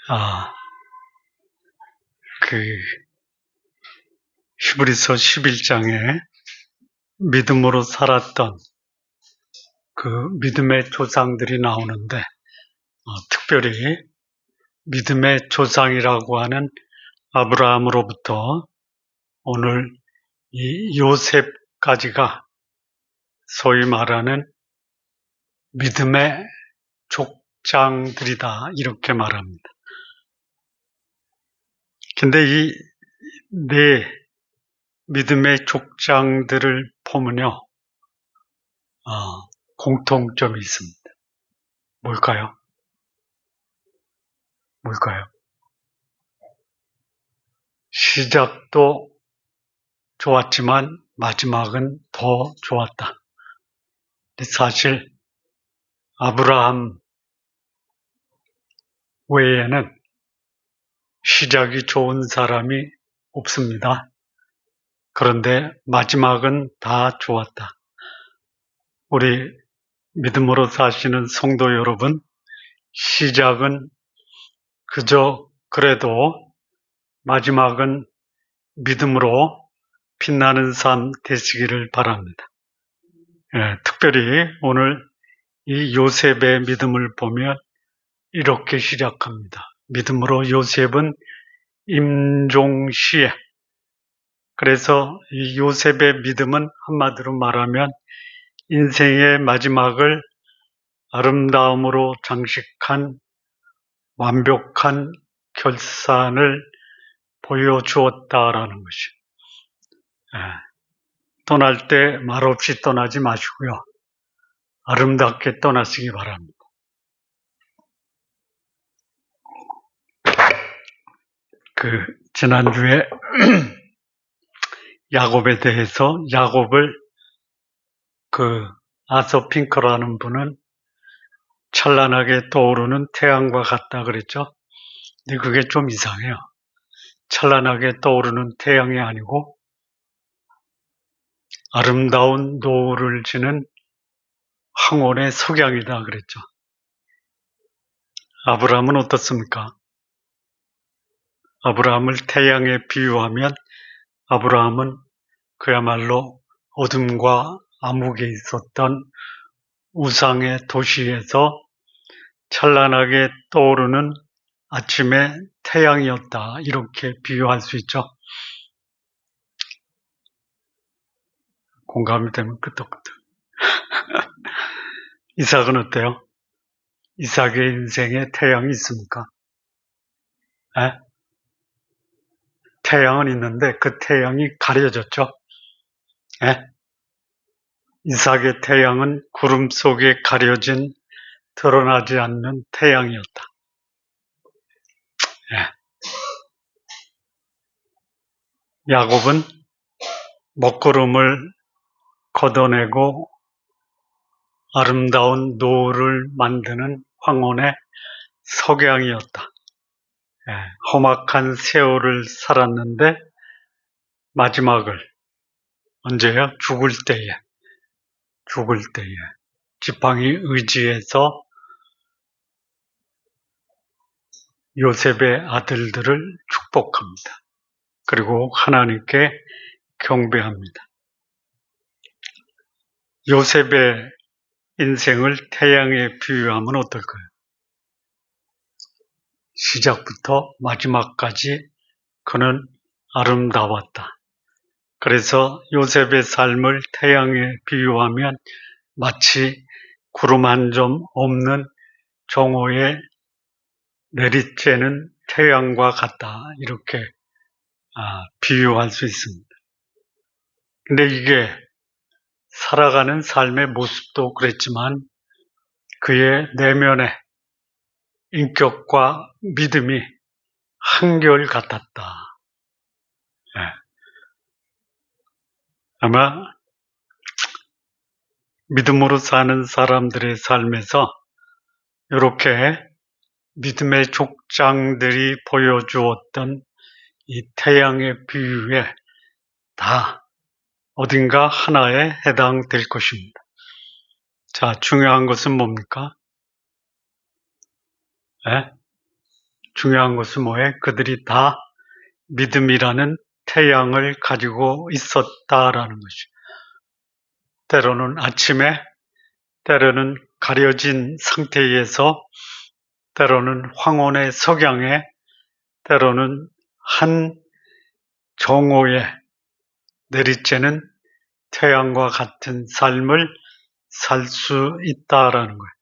아, 그 히브리서 11장에 믿음으로 살았던 그 믿음의 조상들이 나오는데 특별히 믿음의 조상이라고 하는 아브라함으로부터 오늘 이 요셉까지가 소위 말하는 믿음의 족장들이다 이렇게 말합니다. 근데 이 네 믿음의 족장들을 보면요, 공통점이 있습니다. 뭘까요? 시작도 좋았지만 마지막은 더 좋았다. 사실 아브라함 외에는 시작이 좋은 사람이 없습니다. 그런데 마지막은 다 좋았다. 우리 믿음으로 사시는 성도 여러분, 시작은 그저 그래도 마지막은 믿음으로 빛나는 삶 되시기를 바랍니다. 특별히 오늘 이 요셉의 믿음을 보면 이렇게 시작합니다. 믿음으로 요셉은 임종시에, 그래서 이 요셉의 믿음은 한마디로 말하면 인생의 마지막을 아름다움으로 장식한 완벽한 결산을 보여주었다라는 것이에요. 떠날 때 말없이 떠나지 마시고요. 아름답게 떠나시기 바랍니다. 지난주에 야곱에 대해서 야곱을 아서 핑커라는 분은 찬란하게 떠오르는 태양과 같다 그랬죠. 근데 그게 좀 이상해요. 찬란하게 떠오르는 태양이 아니고 아름다운 노을을 지는 황혼의 석양이다 그랬죠. 아브라함은 어떻습니까? 아브라함을 태양에 비유하면 아브라함은 그야말로 어둠과 암흑에 있었던 우상의 도시에서 찬란하게 떠오르는 아침의 태양이었다. 이렇게 비유할 수 있죠. 공감이 되면 끄떡끄떡. 이삭은 어때요? 이삭의 인생에 태양이 있습니까? 태양은 있는데 그 태양이 가려졌죠. 이삭의 태양은 구름 속에 가려진 드러나지 않는 태양이었다. 야곱은 먹구름을 걷어내고 아름다운 노을을 만드는 황혼의 석양이었다. 험악한 세월을 살았는데 마지막을 언제요? 죽을 때에 지팡이 의지에서 요셉의 아들들을 축복합니다. 그리고 하나님께 경배합니다. 요셉의 인생을 태양에 비유하면 어떨까요? 시작부터 마지막까지 그는 아름다웠다. 그래서 요셉의 삶을 태양에 비유하면 마치 구름 한 점 없는 정오에 내리쬐는 태양과 같다. 이렇게 비유할 수 있습니다. 근데 이게 살아가는 삶의 모습도 그랬지만 그의 내면의 인격과 믿음이 한결같았다. 아마 믿음으로 사는 사람들의 삶에서 이렇게 믿음의 족장들이 보여주었던 이 태양의 비유에 다 어딘가 하나에 해당될 것입니다. 자, 중요한 것은 뭡니까? 중요한 것은 뭐예요? 그들이 다 믿음이라는 태양을 가지고 있었다라는 것이. 때로는 아침에, 때로는 가려진 상태에서, 때로는 황혼의 석양에, 때로는 한 정오에 내리쬐는 태양과 같은 삶을 살 수 있다라는 거예요.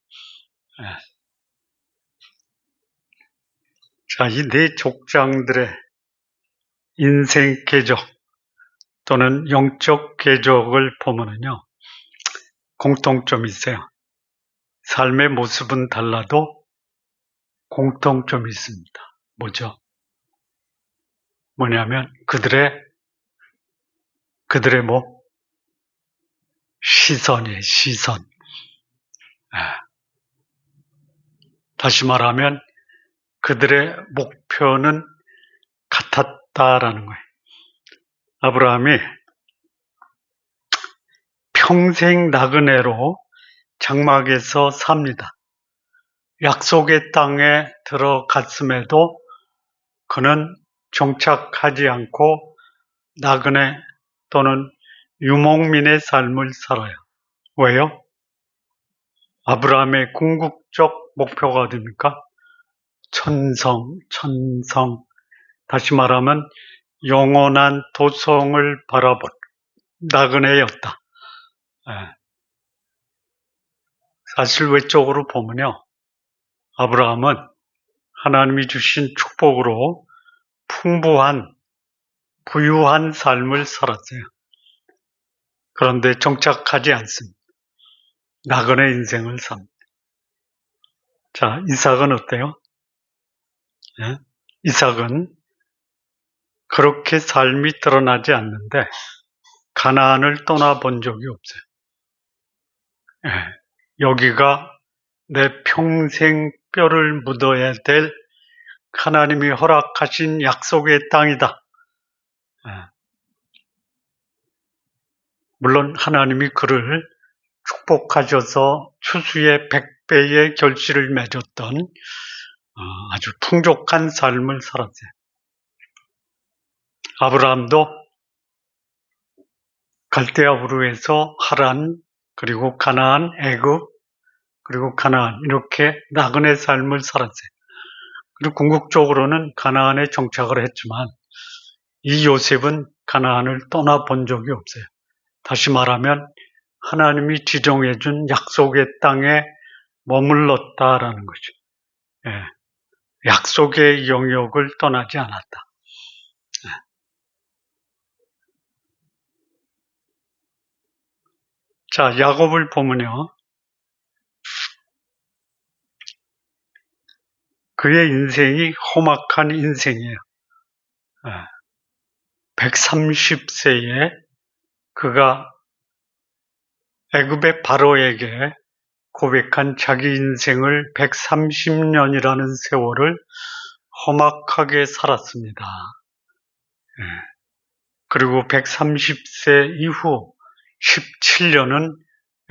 자, 이 네 족장들의 인생 궤적 또는 영적 궤적을 보면은요, 공통점이 있어요. 삶의 모습은 달라도 공통점이 있습니다. 뭐죠? 뭐냐면 그들의 뭐? 시선이에요, 시선. 다시 말하면 그들의 목표는 같았다라는 거예요. 아브라함이 평생 나그네로 장막에서 삽니다. 약속의 땅에 들어갔음에도 그는 정착하지 않고 나그네 또는 유목민의 삶을 살아요. 왜요? 아브라함의 궁극적 목표가 어디입니까? 천성. 다시 말하면 영원한 도성을 바라본 나그네였다. 사실 외적으로 보면요, 아브라함은 하나님이 주신 축복으로 풍부한, 부유한 삶을 살았어요. 그런데 정착하지 않습니다. 나그네 인생을 삽니다. 자, 이삭은 어때요? 이삭은 그렇게 삶이 드러나지 않는데 가나안을 떠나본 적이 없어요. 여기가 내 평생 뼈를 묻어야 될 하나님이 허락하신 약속의 땅이다. 물론 하나님이 그를 축복하셔서 추수의 100배의 결실을 맺었던 아주 풍족한 삶을 살았어요. 아브라함도 갈대아 우르에서 하란, 그리고 가나안, 애굽, 그리고 가나안 이렇게 나그네 삶을 살았어요. 그리고 궁극적으로는 가나안에 정착을 했지만 이 요셉은 가나안을 떠나본 적이 없어요. 다시 말하면 하나님이 지정해준 약속의 땅에 머물렀다라는 거죠. 약속의 영역을 떠나지 않았다. 자, 야곱을 보면요, 그의 인생이 험악한 인생이에요. 130세에 그가 애굽의 바로에게 고백한 자기 인생을 130년이라는 세월을 험악하게 살았습니다. 그리고 130세 이후 17년은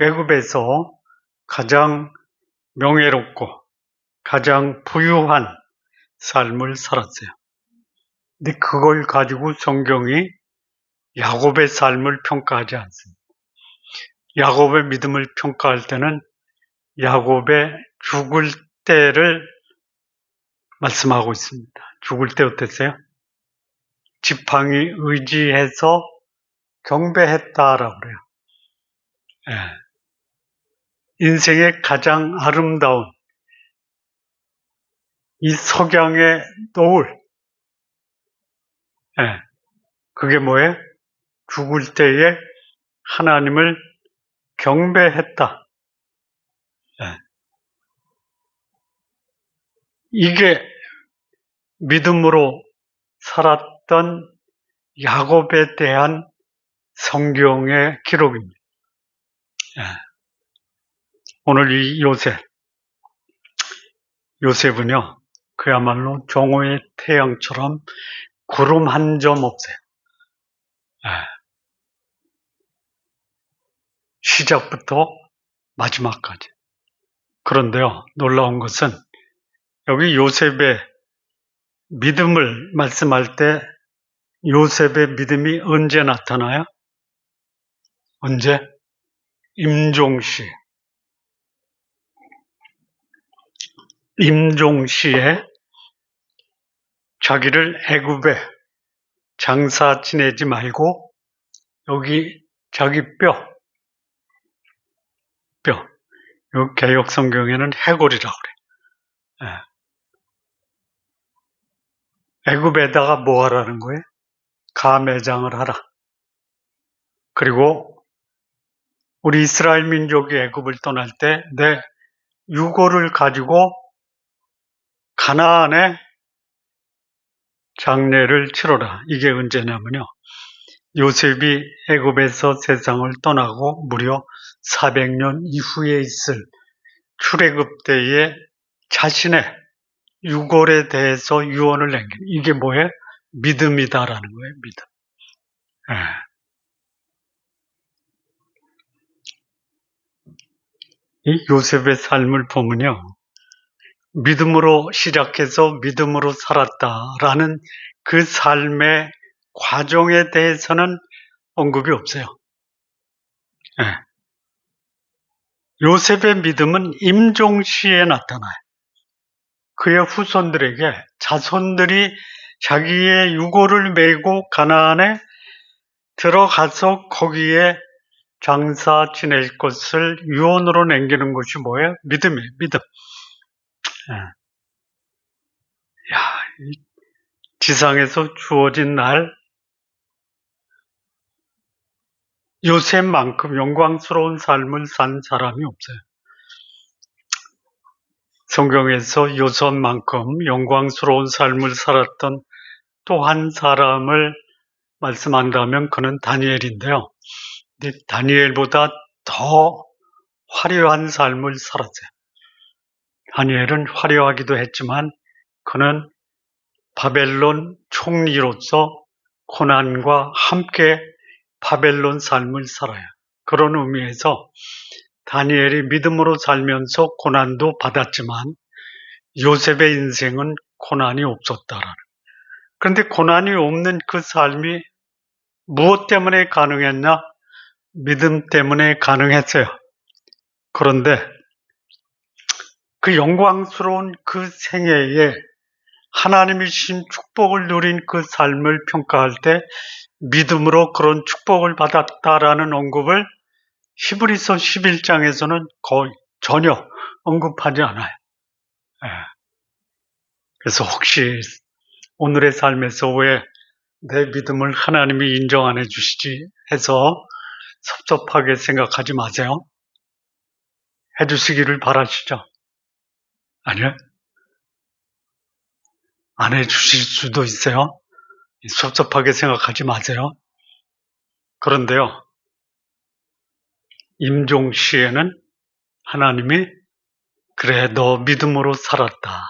애굽에서 가장 명예롭고 가장 부유한 삶을 살았어요. 근데 그걸 가지고 성경이 야곱의 삶을 평가하지 않습니다. 야곱의 믿음을 평가할 때는 야곱의 죽을 때를 말씀하고 있습니다. 죽을 때 어땠어요? 지팡이 의지해서 경배했다라고 그래요. 인생의 가장 아름다운 이 석양의 노을, 그게 뭐예요? 죽을 때에 하나님을 경배했다. 이게 믿음으로 살았던 야곱에 대한 성경의 기록입니다. 오늘 이 요셉은요, 그야말로 정오의 태양처럼 구름 한 점 없어요. 시작부터 마지막까지. 그런데요, 놀라운 것은 여기 요셉의 믿음을 말씀할 때 요셉의 믿음이 언제 나타나요? 언제? 임종시. 임종시에 자기를 애굽에 장사 지내지 말고 여기 자기 뼈, 요 개역 성경에는 해골이라고 그래. 애굽에다가 뭐 하라는 거예요? 가매장을 하라. 그리고 우리 이스라엘 민족이 애굽을 떠날 때 내 유고를 가지고 가나안에 장례를 치러라. 이게 언제냐면요. 요셉이 애굽에서 세상을 떠나고 무려 400년 이후에 있을 출애굽 때에 자신의 유골에 대해서 유언을 남긴 이게 뭐예요? 믿음이다라는 거예요. 믿음. 이 요셉의 삶을 보면요. 믿음으로 시작해서 믿음으로 살았다라는 그 삶의 과정에 대해서는 언급이 없어요. 요셉의 믿음은 임종시에 나타나요. 그의 후손들에게 자손들이 자기의 유고를 메고 가나안에 들어가서 거기에 장사 지낼 것을 유언으로 남기는 것이 뭐예요? 믿음이에요. 믿음. 지상에서 주어진 날 요셉만큼 영광스러운 삶을 산 사람이 없어요. 성경에서 요셉만큼 영광스러운 삶을 살았던 또 한 사람을 말씀한다면 그는 다니엘인데요. 근데 다니엘보다 더 화려한 삶을 살았어요. 다니엘은 화려하기도 했지만 그는 바벨론 총리로서 고난과 함께 바벨론 삶을 살아요. 그런 의미에서 다니엘이 믿음으로 살면서 고난도 받았지만 요셉의 인생은 고난이 없었다라는. 그런데 고난이 없는 그 삶이 무엇 때문에 가능했냐? 믿음 때문에 가능했어요. 그런데 그 영광스러운 그 생애에 하나님이 주신 축복을 누린 그 삶을 평가할 때 믿음으로 그런 축복을 받았다라는 언급을 히브리서 11장에서는 거의 전혀 언급하지 않아요. 그래서 혹시 오늘의 삶에서 왜 내 믿음을 하나님이 인정 안 해주시지 해서 섭섭하게 생각하지 마세요. 해주시기를 바라시죠? 아니요? 안 해주실 수도 있어요. 섭섭하게 생각하지 마세요. 그런데요, 임종시에는 하나님이 그래 너 믿음으로 살았다.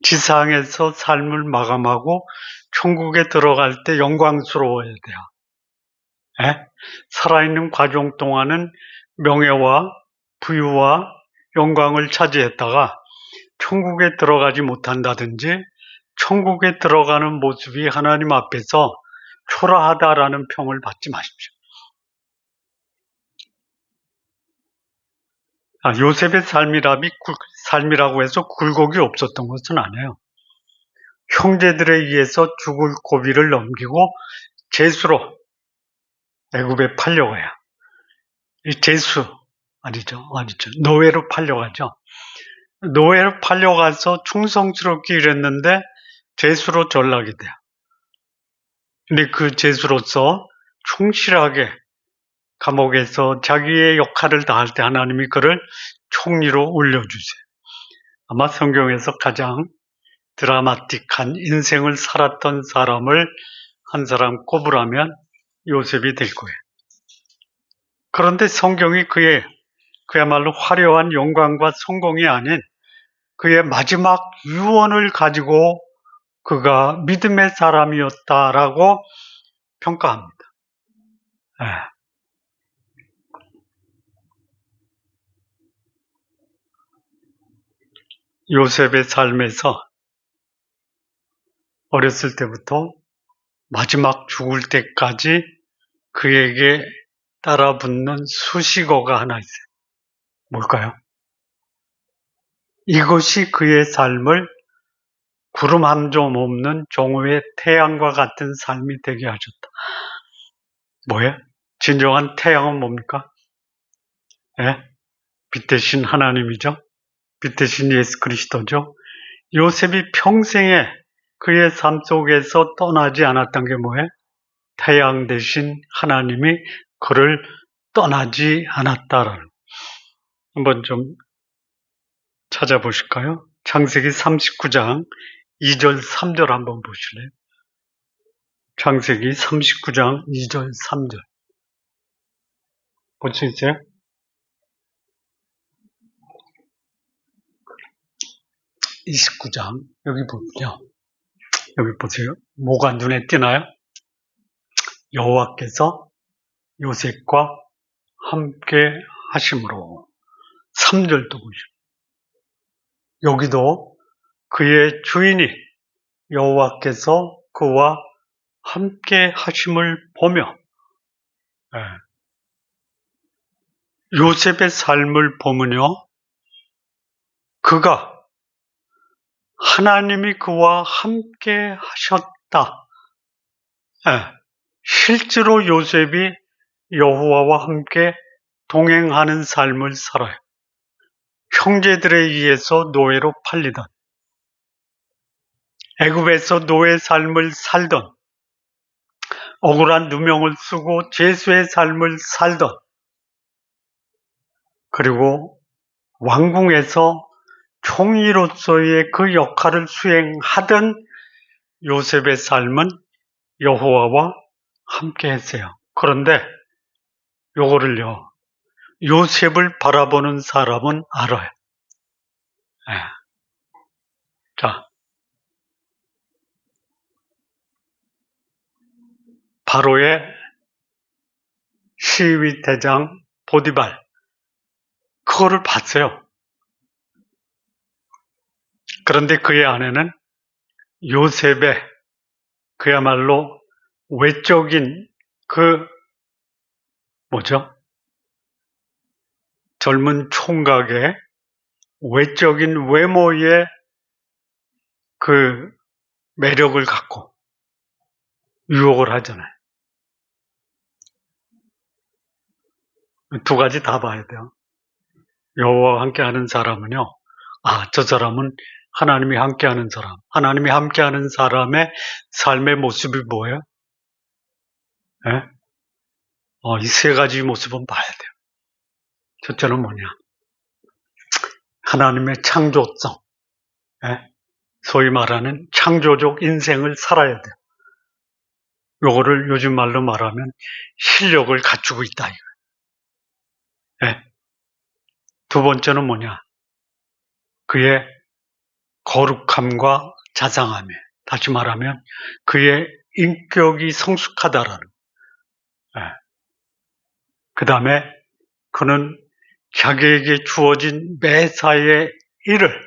지상에서 삶을 마감하고 천국에 들어갈 때 영광스러워야 돼요. 살아있는 과정 동안은 명예와 부유와 영광을 차지했다가 천국에 들어가지 못한다든지 천국에 들어가는 모습이 하나님 앞에서 초라하다라는 평을 받지 마십시오. 요셉의 삶이라고 해서 굴곡이 없었던 것은 아니에요. 형제들에 의해서 죽을 고비를 넘기고 제수로 애굽에 팔려가요. 이 제수 아니죠. 노예로 팔려가죠. 노예로 팔려가서 충성스럽게 일했는데 제수로 전락이 돼요. 근데 그 제수로서 충실하게 감옥에서 자기의 역할을 다할 때 하나님이 그를 총리로 올려주세요. 아마 성경에서 가장 드라마틱한 인생을 살았던 사람을 한 사람 꼽으라면 요셉이 될 거예요. 그런데 성경이 그야말로 화려한 영광과 성공이 아닌 그의 마지막 유언을 가지고 그가 믿음의 사람이었다라고 평가합니다. 요셉의 삶에서 어렸을 때부터 마지막 죽을 때까지 그에게 따라붙는 수식어가 하나 있어요. 뭘까요? 이것이 그의 삶을 구름 한 점 없는 종후의 태양과 같은 삶이 되게 하셨다. 뭐예요? 진정한 태양은 뭡니까? 예? 빛 대신 하나님이죠. 빛 대신 예수 그리스도죠. 요셉이 평생에 그의 삶 속에서 떠나지 않았던 게 뭐예요? 태양 대신 하나님이 그를 떠나지 않았다라는. 한번 좀 찾아보실까요? 창세기 39장 2절 3절 한번 보실래요? 창세기 39장 2절 3절 볼 수 있어요? 29장 여기 보면요. 여기 보세요. 뭐가 눈에 띄나요? 여호와께서 요셉과 함께 하심으로. 3절도 보시죠. 여기도 그의 주인이 여호와께서 그와 함께 하심을 보며, 요셉의 삶을 보면요, 그가 하나님이 그와 함께 하셨다. 실제로 요셉이 여호와와 함께 동행하는 삶을 살아요. 형제들에 의해서 노예로 팔리던, 애굽에서 노예 삶을 살던, 억울한 누명을 쓰고 죄수의 삶을 살던, 그리고 왕궁에서 총리로서의 그 역할을 수행하던 요셉의 삶은 여호와와 함께 했어요. 그런데 요거를요, 요셉을 바라보는 사람은 알아요. 자, 바로의 시위 대장 보디발, 그거를 봤어요. 그런데 그의 아내는 요셉의 그야말로 외적인 젊은 총각의 외적인 외모의 그 매력을 갖고 유혹을 하잖아요. 두 가지 다 봐야 돼요. 여호와와 함께하는 사람은요, 저 사람은 하나님이 함께하는 사람, 하나님이 함께하는 사람의 삶의 모습이 뭐예요? 이 세 가지 모습은 봐야 돼요. 첫째는 뭐냐? 하나님의 창조성, 소위 말하는 창조적 인생을 살아야 돼요. 요거를 요즘 말로 말하면 실력을 갖추고 있다. 두 번째는 뭐냐? 그의 거룩함과 자상함에, 다시 말하면 그의 인격이 성숙하다라는. 그 다음에 그는 자기에게 주어진 매사의 일을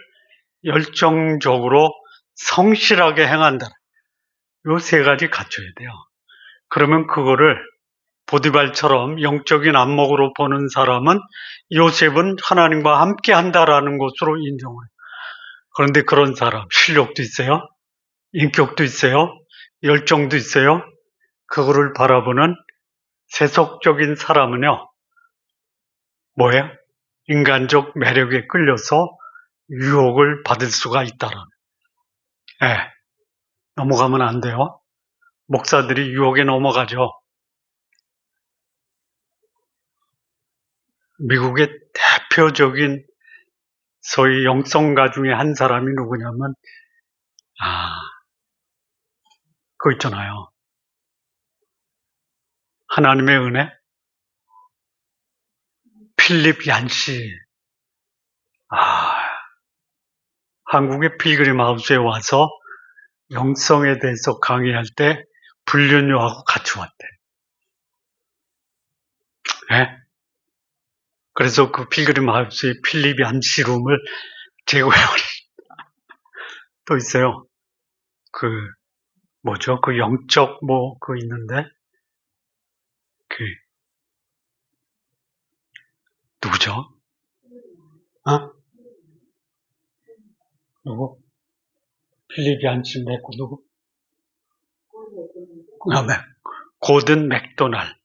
열정적으로 성실하게 행한다. 요 세 가지 갖춰야 돼요. 그러면 그거를 보디발처럼 영적인 안목으로 보는 사람은 요셉은 하나님과 함께 한다라는 것으로 인정해요. 그런데 그런 사람, 실력도 있어요. 인격도 있어요. 열정도 있어요. 그거를 바라보는 세속적인 사람은요, 뭐예요? 인간적 매력에 끌려서 유혹을 받을 수가 있다라는. 넘어가면 안 돼요. 목사들이 유혹에 넘어가죠. 미국의 대표적인 소위 영성가 중에 한 사람이 누구냐면, 그거 있잖아요. 하나님의 은혜? 필립 얀시. 한국의 필그림 하우스에 와서 영성에 대해서 강의할 때 불륜녀하고 같이 왔대. 그래서 그 필그림 하우스의 필립 얀시 룸을 제거해버렸어. 또 있어요. 뭐죠? 영적 있는데, 누구죠? 어? 누구? 필립이 안친 맥고 누구? 고든 맥도날.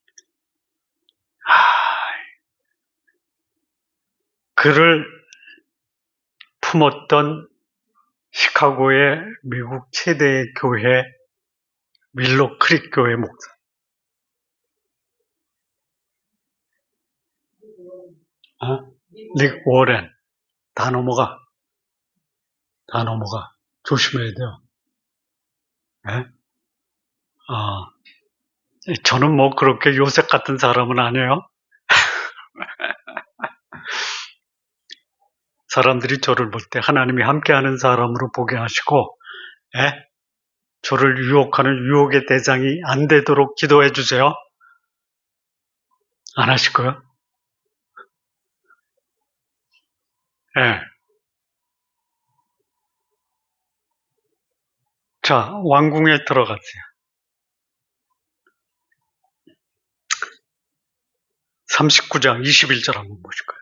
그를 품었던 시카고의 미국 최대의 교회 윌로 크릭 교회 목사. 릭 워렌. 다 넘어가. 조심해야 돼요. 네? 저는 그렇게 요셉 같은 사람은 아니에요. 사람들이 저를 볼 때 하나님이 함께하는 사람으로 보게 하시고, 저를 유혹하는 유혹의 대상이 안 되도록 기도해 주세요. 안 하실 거요? 자, 왕궁에 들어가세요. 39장 21절 한번 보실까요?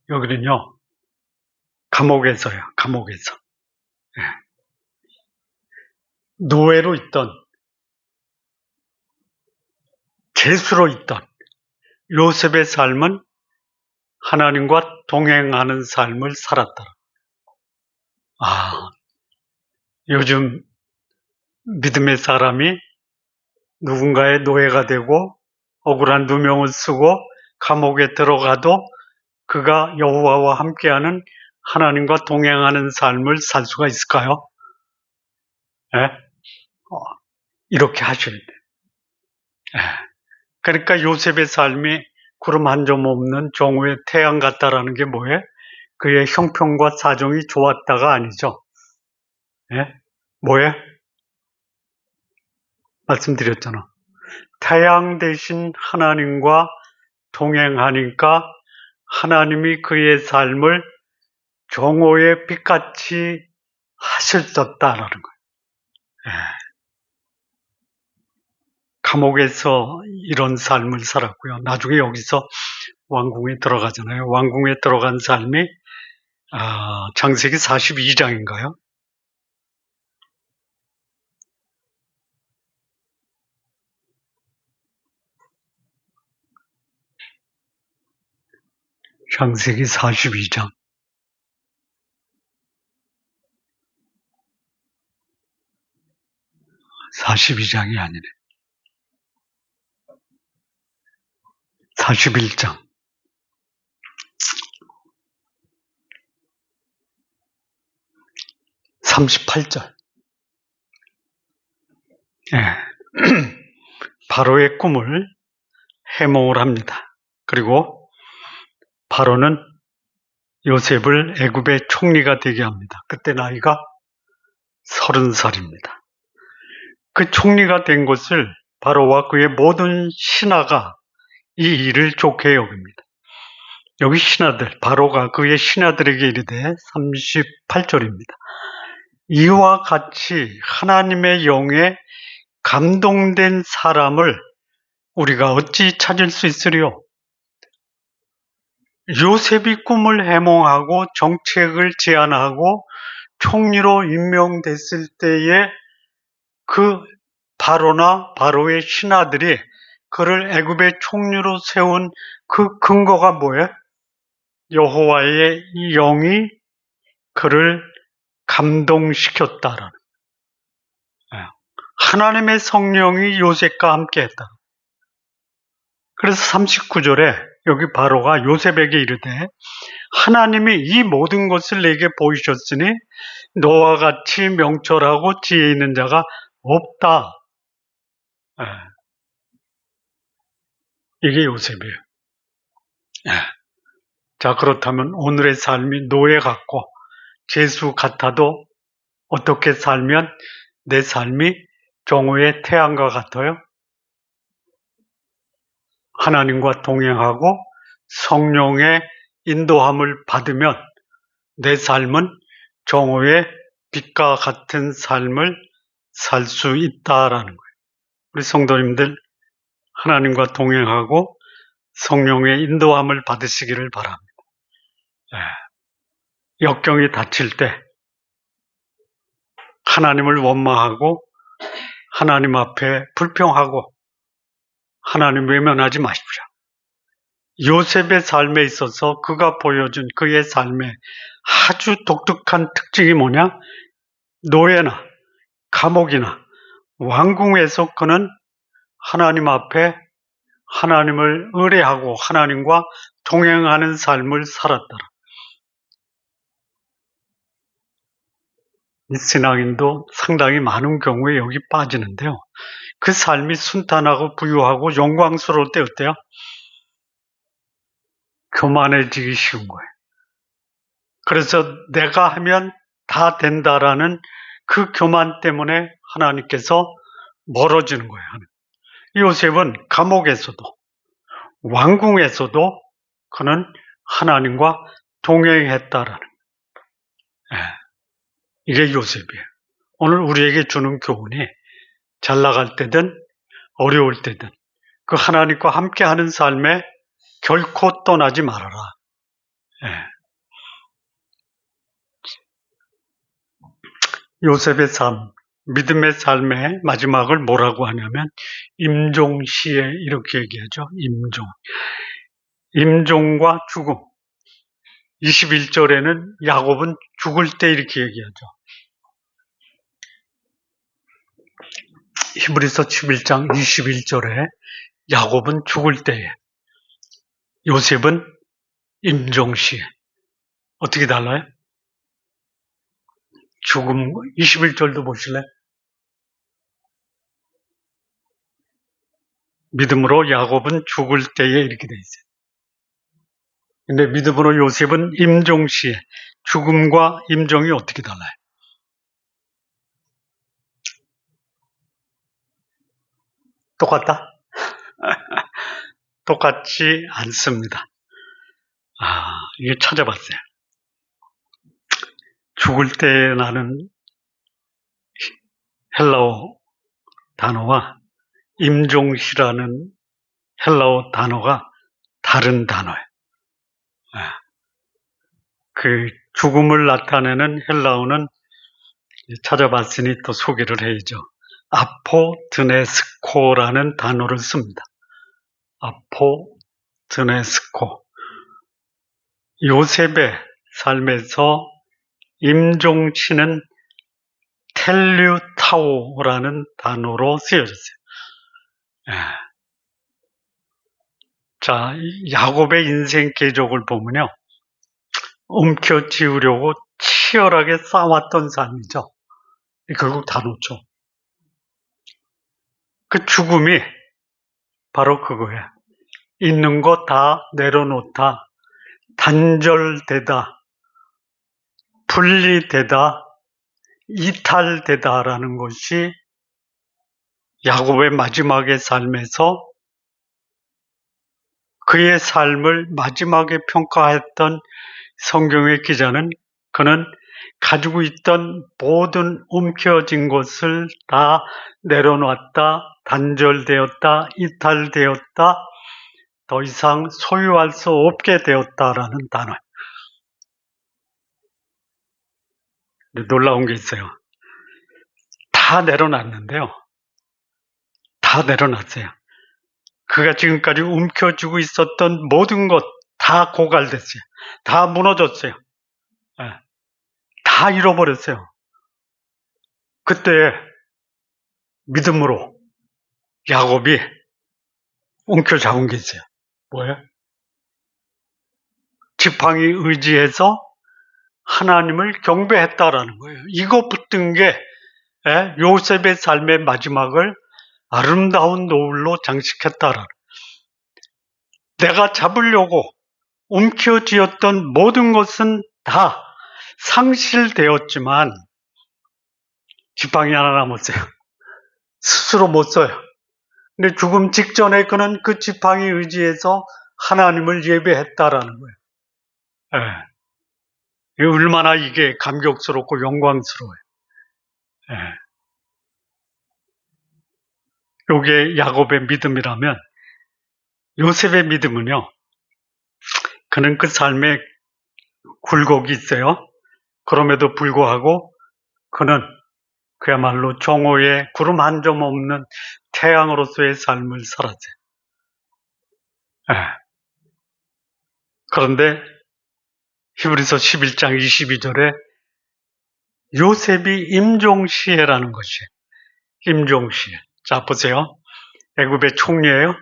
여기는요, 감옥에서요, 감옥에서. 노예로 있던, 죄수로 있던 요셉의 삶은 하나님과 동행하는 삶을 살았다. 요즘 믿음의 사람이 누군가의 노예가 되고 억울한 누명을 쓰고 감옥에 들어가도 그가 여호와와 함께하는 하나님과 동행하는 삶을 살 수가 있을까요? 이렇게 하셔야 돼요. 그러니까 요셉의 삶이 구름 한 점 없는 정오의 태양 같다라는 게 뭐예요? 그의 형편과 사정이 좋았다가 아니죠. 뭐예요? 말씀드렸잖아. 태양 대신 하나님과 동행하니까 하나님이 그의 삶을 정오의 빛같이 하셨다라는 거예요. 감옥에서 이런 삶을 살았고요. 나중에 여기서 왕궁에 들어가잖아요. 왕궁에 들어간 삶이 창세기 42장인가요? 창세기 42장. 42장이 아니네. 41장. 38절. 바로의 꿈을 해몽을 합니다. 그리고 바로는 요셉을 애굽의 총리가 되게 합니다. 그때 나이가 30살입니다. 그 총리가 된 것을 바로와 그의 모든 신하가 이 일을 좋게 여깁니다. 여기 신하들, 바로가 그의 신하들에게 이르되 38절입니다. 이와 같이 하나님의 영에 감동된 사람을 우리가 어찌 찾을 수 있으리요? 요셉이 꿈을 해몽하고 정책을 제안하고 총리로 임명됐을 때에 그 바로나 바로의 신하들이 그를 애굽의 총리로 세운 그 근거가 뭐예요? 여호와의 영이 그를 감동시켰다라는 거예요. 하나님의 성령이 요셉과 함께했다. 그래서 39절에 여기 바로가 요셉에게 이르되 하나님이 이 모든 것을 내게 보이셨으니 너와 같이 명철하고 지혜 있는 자가 없다. 이게 요셉이에요. 자, 그렇다면 오늘의 삶이 노예 같고 죄수 같아도 어떻게 살면 내 삶이 정오의 태양과 같아요? 하나님과 동행하고 성령의 인도함을 받으면 내 삶은 정오의 빛과 같은 삶을 살 수 있다라는 거예요. 우리 성도님들 하나님과 동행하고 성령의 인도함을 받으시기를 바랍니다. 역경이 닥칠 때 하나님을 원망하고 하나님 앞에 불평하고 하나님 외면하지 마십시오. 요셉의 삶에 있어서 그가 보여준 그의 삶의 아주 독특한 특징이 뭐냐? 노예나 감옥이나 왕궁에서 그는 하나님 앞에 하나님을 의뢰하고 하나님과 동행하는 삶을 살았더라. 이 신앙인도 상당히 많은 경우에 여기 빠지는데요. 그 삶이 순탄하고 부유하고 영광스러울 때 어때요? 교만해지기 쉬운 거예요. 그래서 내가 하면 다 된다라는 그 교만 때문에 하나님께서 멀어지는 거예요. 요셉은 감옥에서도 왕궁에서도 그는 하나님과 동행했다라는 거예요. 이게 요셉이에요. 오늘 우리에게 주는 교훈이 잘 나갈 때든 어려울 때든 그 하나님과 함께하는 삶에 결코 떠나지 말아라. 요셉의 삶, 믿음의 삶의 마지막을 뭐라고 하냐면 임종시에 이렇게 얘기하죠. 임종과 죽음. 21절에는 야곱은 죽을 때 이렇게 얘기하죠. 히브리서 11장 21절에 야곱은 죽을 때에 요셉은 임종시에 어떻게 달라요? 죽음 21절도 보실래요? 믿음으로 야곱은 죽을 때에 이렇게 돼 있어요. 근데 믿음으로 요셉은 임종시에 죽음과 임종이 어떻게 달라요? 똑같다? 똑같지 않습니다. 이게 찾아봤어요. 죽을 때 나는 헬라어 단어와 임종시라는 헬라어 단어가 다른 단어예요. 그 죽음을 나타내는 헬라어는 찾아봤으니 또 소개를 해야죠. 아포드네스코라는 단어를 씁니다. 아포드네스코. 요셉의 삶에서 임종치는 텔류타오라는 단어로 쓰여졌어요. 자, 야곱의 인생 궤적을 보면요. 움켜쥐으려고 치열하게 싸웠던 삶이죠. 결국 다 놓죠. 그 죽음이 바로 그거예요. 있는 거 다 내려놓다, 단절되다, 분리되다, 이탈되다라는 것이 야곱의 마지막의 삶에서 그의 삶을 마지막에 평가했던 성경의 기자는 그는 가지고 있던 모든 움켜진 것을 다 내려놨다, 단절되었다, 이탈되었다, 더 이상 소유할 수 없게 되었다라는 단어. 놀라운 게 있어요. 다 내려놨는데요. 다 내려놨어요. 그가 지금까지 움켜쥐고 있었던 모든 것 다 고갈됐어요. 다 무너졌어요. 다 잃어버렸어요. 그때 믿음으로 야곱이 움켜잡은 게 있어요. 뭐예요? 지팡이 의지해서 하나님을 경배했다라는 거예요. 이거 붙든 게 요셉의 삶의 마지막을 아름다운 노을로 장식했다라는. 내가 잡으려고 움켜쥐었던 모든 것은 다 상실되었지만 지팡이 하나 남았어요. 스스로 못 써요. 근데 죽음 직전에 그는 그 지팡이 의지에서 하나님을 예배했다라는 거예요. 예. 얼마나 이게 감격스럽고 영광스러워요. 예. 요게 야곱의 믿음이라면 요셉의 믿음은요, 그는 그 삶에 굴곡이 있어요. 그럼에도 불구하고 그는 그야말로 정오에 구름 한 점 없는 태양으로서의 삶을 살았어요. 예. 그런데 히브리서 11장 22절에 요셉이 임종시해라는 것이에요. 임종시해. 자, 보세요. 애굽의 총리예요.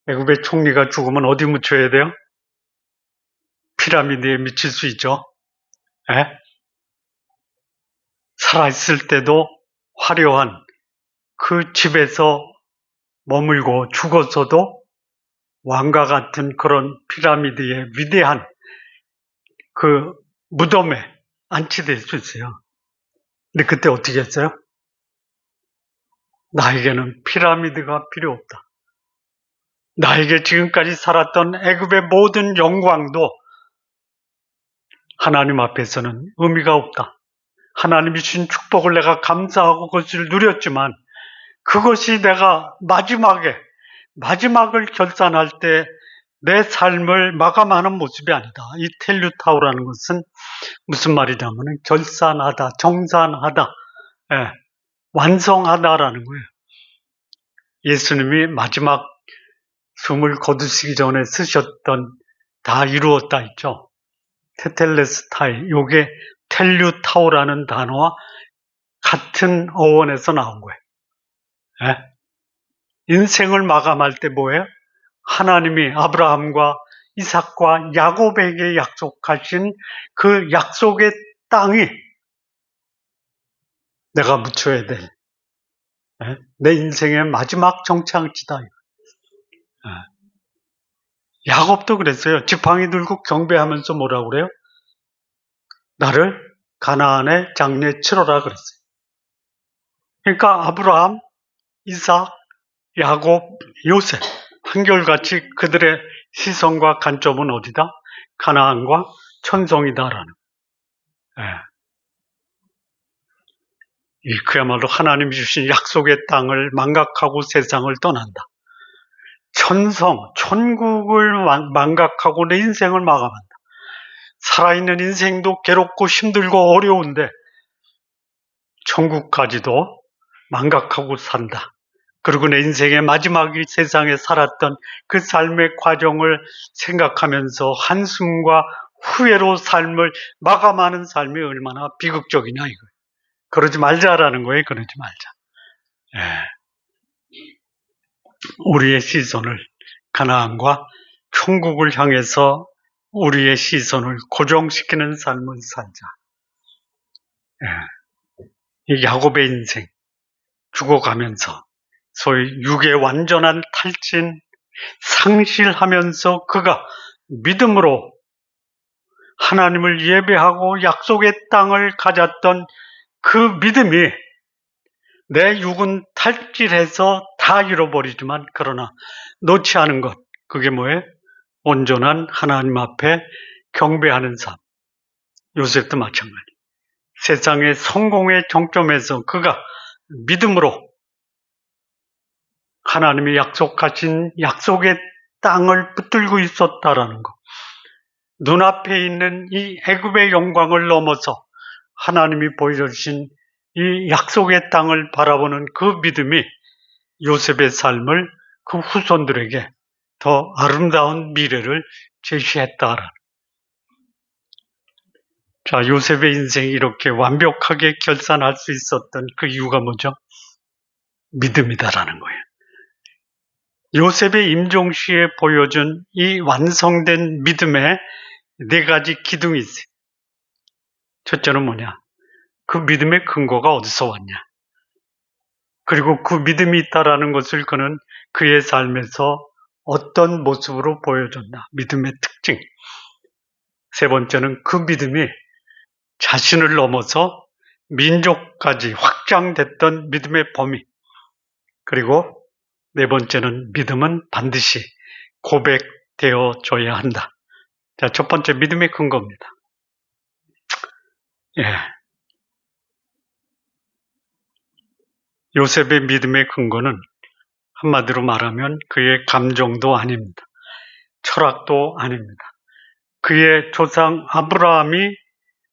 애굽의 총리가 죽으면 어디 묻혀야 돼요? 피라미드에 묻힐 수 있죠. 예? 살아있을 때도 화려한 그 집에서 머물고 죽어서도 왕과 같은 그런 피라미드의 위대한 그 무덤에 안치될 수 있어요. 근데 그때 어떻게 했어요? 나에게는 피라미드가 필요 없다. 나에게 지금까지 살았던 애굽의 모든 영광도 하나님 앞에서는 의미가 없다. 하나님이 주신 축복을 내가 감사하고 그것을 누렸지만 그것이 내가 마지막을 결산할 때 내 삶을 마감하는 모습이 아니다. 이 텔류타우라는 것은 무슨 말이냐면 결산하다, 정산하다, 완성하다라는 거예요. 예수님이 마지막 숨을 거두시기 전에 쓰셨던 다 이루었다 있죠. 테텔레스타이, 요게 텔류타우라는 단어와 같은 어원에서 나온 거예요. 인생을 마감할 때 뭐예요? 하나님이 아브라함과 이삭과 야곱에게 약속하신 그 약속의 땅이 내가 묻혀야 될 내 인생의 마지막 정착지다. 야곱도 그랬어요. 지팡이 들고 경배하면서 뭐라고 그래요? 나를 가나안의 장래에 치러라 그랬어요. 그러니까 아브라함, 이삭, 야곱, 요셉 한결같이 그들의 시선과 관점은 어디다? 가나안과 천성이다라는. 그야말로 하나님이 주신 약속의 땅을 망각하고 세상을 떠난다. 천국을 망각하고 내 인생을 마감한다. 살아있는 인생도 괴롭고 힘들고 어려운데 천국까지도 망각하고 산다. 그리고 내 인생의 마지막이 세상에 살았던 그 삶의 과정을 생각하면서 한숨과 후회로 삶을 마감하는 삶이 얼마나 비극적이냐 이거예요. 그러지 말자라는 거예요. 그러지 말자. 우리의 시선을 가나안과 천국을 향해서 우리의 시선을 고정시키는 삶을 살자. 이 야곱의 인생 죽어가면서 소위 육의 완전한 탈진 상실하면서 그가 믿음으로 하나님을 예배하고 약속의 땅을 가졌던 그 믿음이 내 육은 탈질해서 다 잃어버리지만 그러나 놓지 않은 것, 그게 뭐예요? 온전한 하나님 앞에 경배하는 삶. 요셉도 마찬가지. 세상의 성공의 정점에서 그가 믿음으로 하나님이 약속하신 약속의 땅을 붙들고 있었다라는 것. 눈앞에 있는 이 애굽의 영광을 넘어서 하나님이 보여주신 이 약속의 땅을 바라보는 그 믿음이 요셉의 삶을 그 후손들에게 더 아름다운 미래를 제시했다라는. 자, 요셉의 인생이 이렇게 완벽하게 결산할 수 있었던 그 이유가 뭐죠? 믿음이다라는 거예요. 요셉의 임종시에 보여준 이 완성된 믿음에 네 가지 기둥이 있어요. 첫째는 뭐냐? 그 믿음의 근거가 어디서 왔냐? 그리고 그 믿음이 있다라는 것을 그는 그의 삶에서 어떤 모습으로 보여줬나? 믿음의 특징. 세 번째는 그 믿음이 자신을 넘어서 민족까지 확장됐던 믿음의 범위. 그리고 네 번째는 믿음은 반드시 고백되어져야 한다. 자, 첫 번째 믿음의 근거입니다. 예. 요셉의 믿음의 근거는 한마디로 말하면 그의 감정도 아닙니다. 철학도 아닙니다. 그의 조상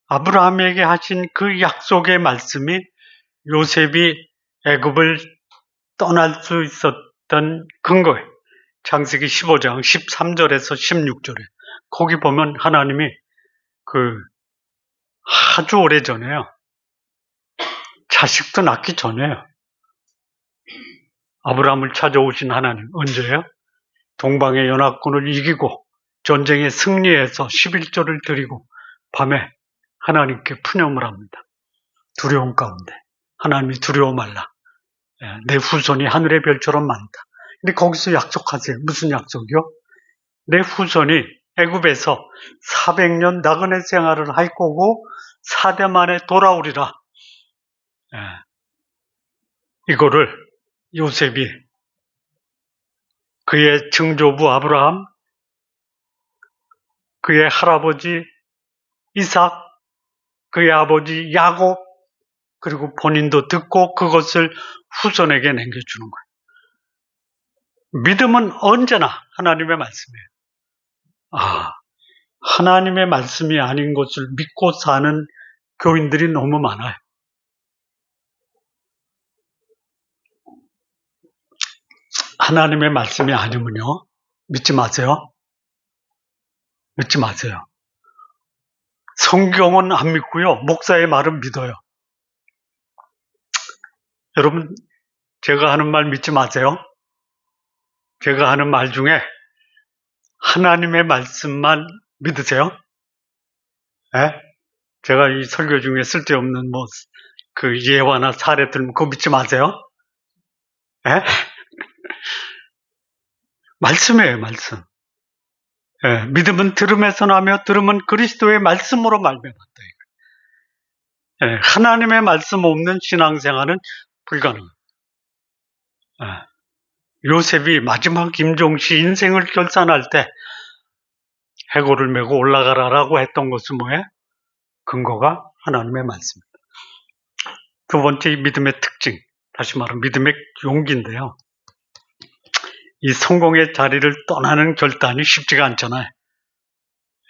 아브라함에게 하신 그 약속의 말씀이 요셉이 애굽을 떠날 수 있었던 근거예요. 창세기 15장 13절에서 16절에 거기 보면 하나님이 아주 오래전에요. 자식도 낳기 전에요. 아브라함을 찾아오신 하나님 언제요? 동방의 연합군을 이기고 전쟁에 승리해서 11조를 드리고 밤에 하나님께 푸념을 합니다. 두려움 가운데 하나님이 두려워 말라. 내 후손이 하늘의 별처럼 많다. 근데 거기서 약속하세요. 무슨 약속이요? 내 후손이 애굽에서 400년 나그네 생활을 할 거고 4대 만에 돌아오리라. 이거를 요셉이 그의 증조부 아브라함, 그의 할아버지 이삭, 그의 아버지 야곱, 그리고 본인도 듣고 그것을 후손에게 남겨주는 거예요. 믿음은 언제나 하나님의 말씀이에요. 하나님의 말씀이 아닌 것을 믿고 사는 교인들이 너무 많아요. 하나님의 말씀이 아니면요, 믿지 마세요. 믿지 마세요. 성경은 안 믿고요, 목사의 말은 믿어요. 여러분, 제가 하는 말 믿지 마세요. 제가 하는 말 중에 하나님의 말씀만 믿으세요. 예? 제가 이 설교 중에 쓸데없는 그 예화나 사례 들면 그거 믿지 마세요. 예? 말씀이에요, 말씀. 예, 믿음은 들음에서 나며 들음은 그리스도의 말씀으로 말미암았다. 예, 하나님의 말씀 없는 신앙생활은 불가능해요. 요셉이 마지막 임종시 인생을 결산할 때 해골을 메고 올라가라라고 했던 것은 뭐예요? 근거가 하나님의 말씀입니다. 두 번째 믿음의 특징, 다시 말하면 믿음의 용기인데요. 이 성공의 자리를 떠나는 결단이 쉽지가 않잖아요.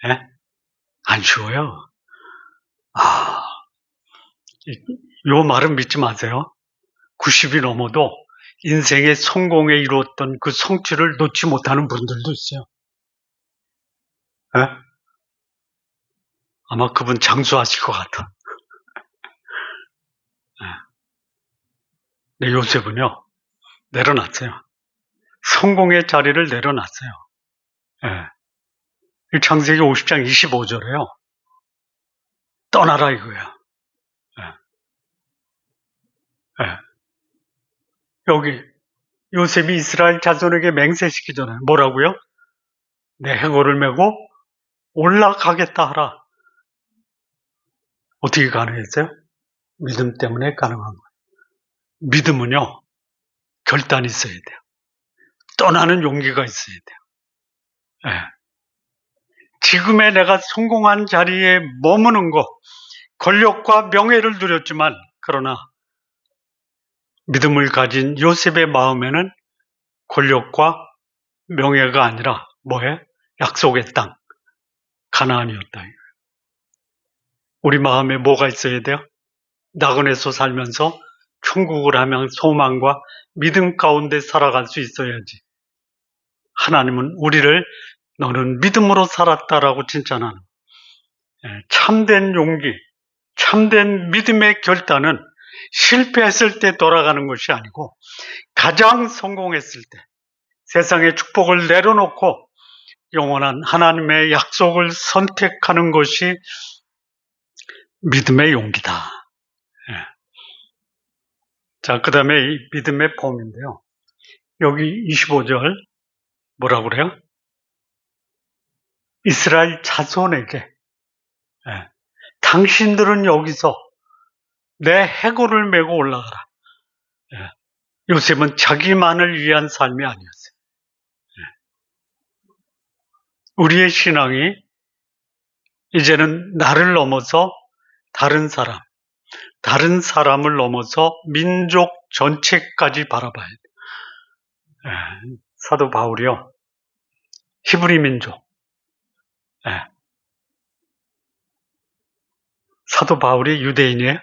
예? 안 쉬워요. 요 말은 믿지 마세요. 90이 넘어도 인생의 성공에 이루었던 그 성취를 놓지 못하는 분들도 있어요. 예? 아마 그분 장수하실 것 같아. 네, 요셉은요, 내려놨어요. 성공의 자리를 내려놨어요. 예. 창세기 50장 25절에요. 떠나라 이거야. 예. 예. 여기 요셉이 이스라엘 자손에게 맹세시키잖아요. 뭐라고요? 내 해골을 메고 올라가겠다 하라. 어떻게 가능했어요? 믿음 때문에 가능한 거예요. 믿음은요, 결단이 있어야 돼요. 떠나는 용기가 있어야 돼요. 예. 지금의 내가 성공한 자리에 머무는 것, 권력과 명예를 누렸지만, 그러나 믿음을 가진 요셉의 마음에는 권력과 명예가 아니라 뭐예요? 약속의 땅, 가나안이었다. 우리 마음에 뭐가 있어야 돼요? 나그네서 살면서 천국을 향한 소망과 믿음 가운데 살아갈 수 있어야지. 하나님은 우리를 너는 믿음으로 살았다라고 칭찬하는 참된 용기, 참된 믿음의 결단은 실패했을 때 돌아가는 것이 아니고 가장 성공했을 때 세상의 축복을 내려놓고 영원한 하나님의 약속을 선택하는 것이 믿음의 용기다. 자, 그 다음에 이 믿음의 봄인데요. 여기 25절 뭐라고 그래요? 이스라엘 자손에게 당신들은 여기서 내 해골을 메고 올라가라. 요셉은 자기만을 위한 삶이 아니었어요. 우리의 신앙이 이제는 나를 넘어서 다른 사람을 넘어서 민족 전체까지 바라봐야 돼요. 사도 바울이요, 히브리 민족. 사도 바울이 유대인이에요?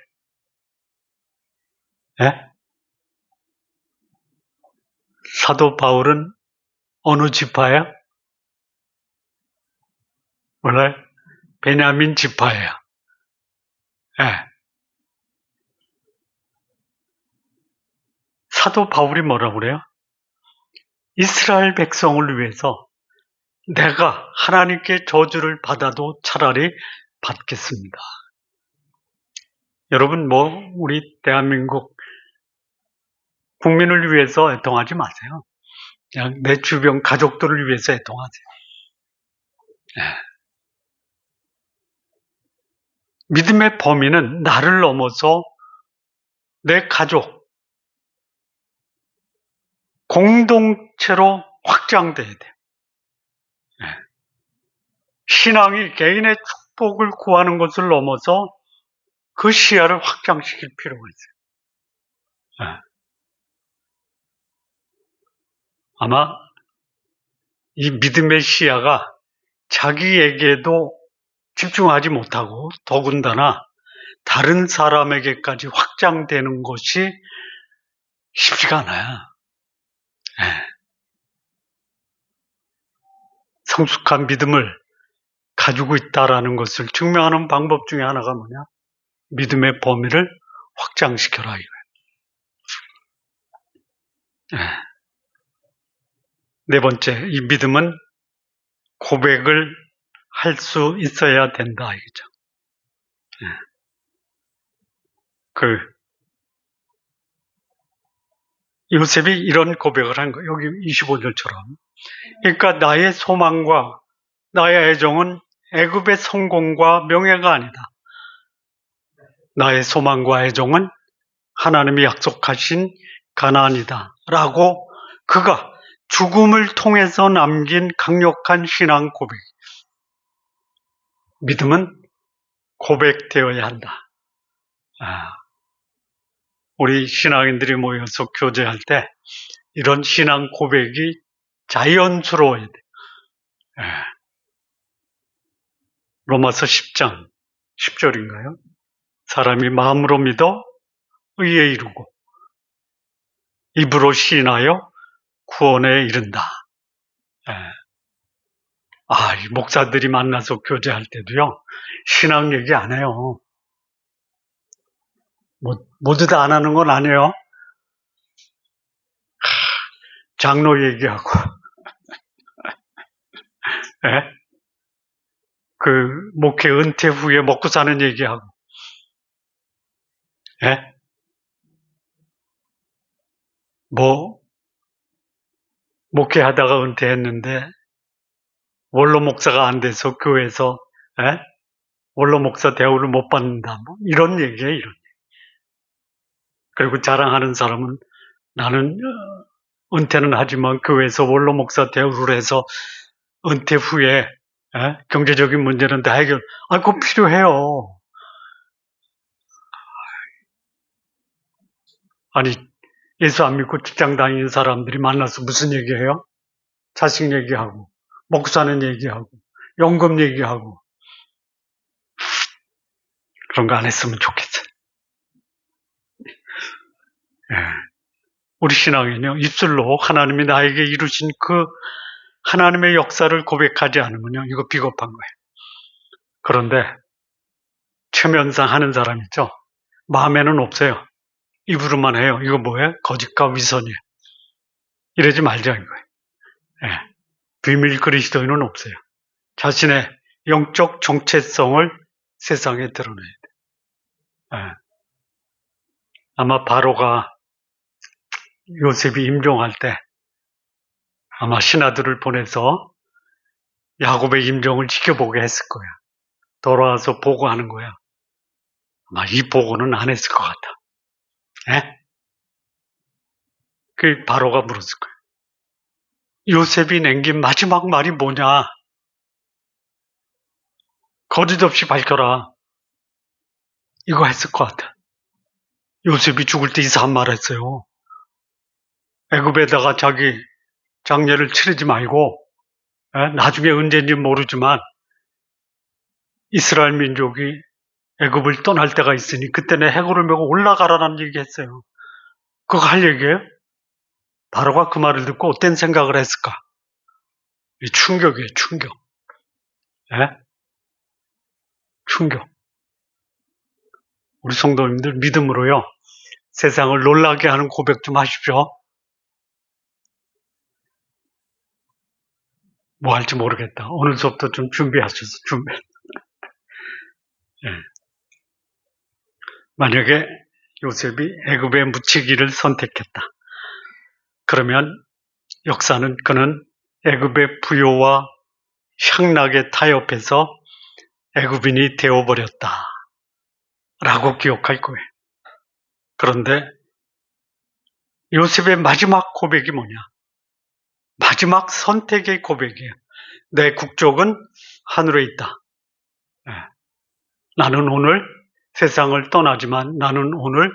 사도 바울은 어느 지파예요? 몰라요? 베냐민 지파예요. 사도 바울이 뭐라고 그래요? 이스라엘 백성을 위해서 내가 하나님께 저주를 받아도 차라리 받겠습니다. 여러분, 우리 대한민국 국민을 위해서 애통하지 마세요. 그냥 내 주변 가족들을 위해서 애통하세요. 믿음의 범위는 나를 넘어서 내 가족, 공동체로 확장돼야 돼요. 신앙이 개인의 축복을 구하는 것을 넘어서 그 시야를 확장시킬 필요가 있어요. 아마 이 믿음의 시야가 자기에게도 집중하지 못하고 더군다나 다른 사람에게까지 확장되는 것이 쉽지가 않아요. 성숙한 믿음을 가지고 있다라는 것을 증명하는 방법 중에 하나가 뭐냐? 믿음의 범위를 확장시켜라 이거예요. 네 번째, 이 믿음은 고백을 할 수 있어야 된다 이거죠. 요셉이 이런 고백을 한 거예요. 여기 25절처럼. 그러니까 나의 소망과 나의 애정은 애굽의 성공과 명예가 아니다. 나의 소망과 애정은 하나님이 약속하신 가나안이다. 라고 그가 죽음을 통해서 남긴 강력한 신앙 고백. 믿음은 고백되어야 한다. 우리 신앙인들이 모여서 교제할 때 이런 신앙 고백이 자연스러워야 돼. 로마서 10장 10절인가요? 사람이 마음으로 믿어 의에 이르고 입으로 시인하여 구원에 이른다. 이 목사들이 만나서 교제할 때도요, 신앙 얘기 안 해요. 모두 다 안 하는 건 아니에요. 장로 얘기하고, 목회 은퇴 후에 먹고 사는 얘기하고, 목회하다가 은퇴했는데, 원로 목사가 안 돼서 교회에서, 원로 목사 대우를 못 받는다. 이런 얘기예요, 이런 얘기. 그리고 자랑하는 사람은 나는 은퇴는 하지만 교회에서 원로 목사 대우를 해서 은퇴 후에 경제적인 문제는 다 해결. 그거 필요해요. 아니, 예수 안 믿고 직장 다니는 사람들이 만나서 무슨 얘기해요? 자식 얘기하고, 먹고 사는 얘기하고, 연금 얘기하고. 그런 거 안 했으면 좋겠어요. 우리 신앙은요, 입술로 하나님이 나에게 이루신 그 하나님의 역사를 고백하지 않으면요, 이거 비겁한 거예요. 그런데 최면상 하는 사람 있죠? 마음에는 없어요. 입으로만 해요. 이거 뭐예요? 거짓과 위선이에요. 이러지 말자 이거예요. 비밀 그리스도인은 없어요. 자신의 영적 정체성을 세상에 드러내야 돼요. 아마 바로가 요셉이 임종할 때 아마 신하들을 보내서 야곱의 임종을 지켜보게 했을 거야. 돌아와서 보고하는 거야. 아마 이 보고는 안 했을 것 같아. 그 바로가 물었을 거예요. 요셉이 남긴 마지막 말이 뭐냐? 거짓 없이 밝혀라. 이거 했을 것 같아. 요셉이 죽을 때 이상한 말 했어요. 애굽에다가 자기 장례를 치르지 말고 나중에 언제인지 모르지만 이스라엘 민족이 애굽을 떠날 때가 있으니 그때는 해골을 메고 올라가라는 얘기했어요. 그거 할 얘기예요? 바로가 그 말을 듣고 어떤 생각을 했을까? 이 충격이에요, 충격. 충격. 우리 성도님들 믿음으로요, 세상을 놀라게 하는 고백 좀 하십시오. 뭐 할지 모르겠다. 오늘 수업도 좀 준비하셔서 준비. 만약에 요셉이 애굽에 묻히기를 선택했다. 그러면 역사는 그는 애굽의 부요와 향락에 타협해서 애굽인이 되어버렸다. 라고 기억할 거예요. 그런데 요셉의 마지막 고백이 뭐냐? 마지막 선택의 고백이에요. 내 국적은 하늘에 있다. 나는 오늘 세상을 떠나지만 나는 오늘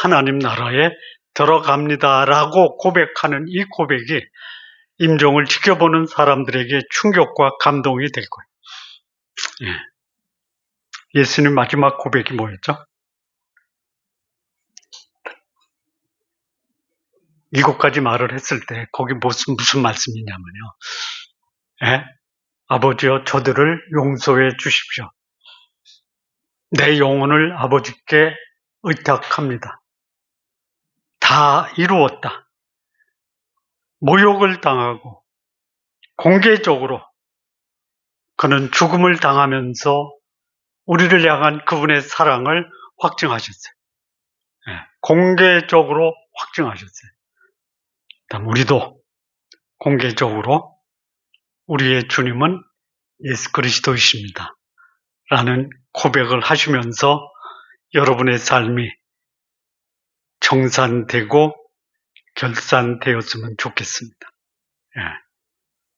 하나님 나라에 들어갑니다. 라고 고백하는 이 고백이 임종을 지켜보는 사람들에게 충격과 감동이 될 거예요. 예수님 마지막 고백이 뭐였죠? 일곱 가지 말을 했을 때 거기 무슨 말씀이냐면요. 아버지여 저들을 용서해 주십시오. 내 영혼을 아버지께 의탁합니다. 다 이루었다. 모욕을 당하고 공개적으로 그는 죽음을 당하면서 우리를 향한 그분의 사랑을 확증하셨어요. 공개적으로 확증하셨어요. 다음 우리도 공개적으로 우리의 주님은 예수 그리스도이십니다. 라는 고백을 하시면서 여러분의 삶이 정산되고 결산되었으면 좋겠습니다.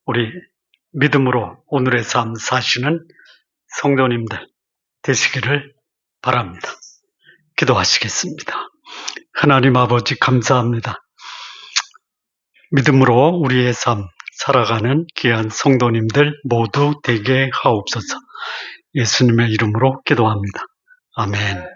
우리 믿음으로 오늘의 삶 사시는 성도님들 되시기를 바랍니다. 기도하시겠습니다. 하나님 아버지 감사합니다. 믿음으로 우리의 삶 살아가는 귀한 성도님들 모두 되게 하옵소서. 예수님의 이름으로 기도합니다. 아멘.